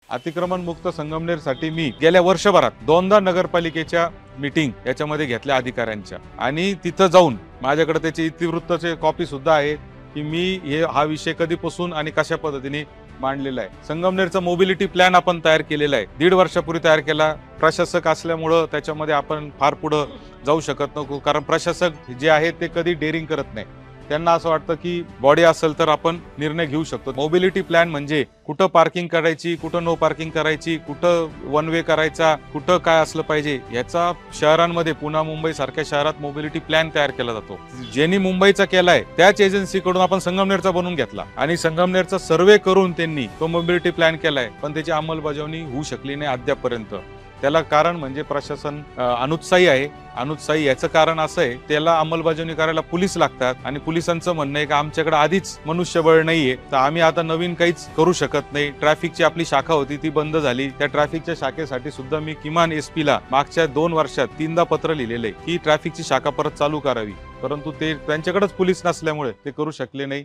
अतिक्रमण मुक्त संगमनेरसाठी मी गेल्या वर्षभरात दोनदा नगरपालिकेच्या मीटिंग याच्यामध्ये घेतल्या अधिकाऱ्यांच्या, आणि तिथं जाऊन माझ्याकडे त्याची इतिवृत्ताचे कॉपी सुद्धा आहे की मी हा विषय कधीपासून आणि कशा पद्धतीने मांडलेला आहे। संगमनेरचा मोबिलिटी प्लॅन आपण तयार केलेला आहे, 1.5 वर्षापूर्वी तयार केला। प्रशासक असल्यामुळे त्याच्यामध्ये आपण फार पुढे जाऊ शकत नको, कारण प्रशासक जे आहे ते कधी डेअरिंग करत नाही। त्यांना असं वाटतं की बॉडी असेल तर आपण निर्णय घेऊ शकतो। मोबिलिटी प्लॅन म्हणजे कुठं पार्किंग करायची, कुठं नो पार्किंग करायची, कुठं वन वे करायचा, कुठं काय असलं पाहिजे याचा शहरांमध्ये पुणे मुंबई सारख्या शहरात मोबिलिटी प्लॅन तयार केला जातो। ज्यांनी मुंबईचा केलाय त्याच एजन्सीकडून आपण संगमनेरचा बनवून घेतला आणि संगमनेरचा सर्वे करून त्यांनी तो मोबिलिटी प्लॅन केलाय, पण त्याची अंमलबजावणी होऊ शकली नाही अद्यापर्यंत। त्याला कारण म्हणजे प्रशासन अनुत्साही आहे। अनुत्साही याचं कारण असं आहे, त्याला अंमलबजावणी करायला पोलीस लागतात आणि पोलिसांचं म्हणणं आहे की आमच्याकडे आधीच मनुष्यबळ नाहीये, तर आम्ही आता नवीन काहीच करू शकत नाही। ट्रॅफिकची आपली शाखा होती ती बंद झाली, त्या ट्रॅफिकच्या शाखेसाठी सुद्धा मी किमान SP ला मागच्या 2 वर्षात 3दा पत्र लिहिलेले की ट्रॅफिकची शाखा परत चालू करावी, परंतु ते त्यांच्याकडेच पोलीस नसल्यामुळे ते करू शकले नाही।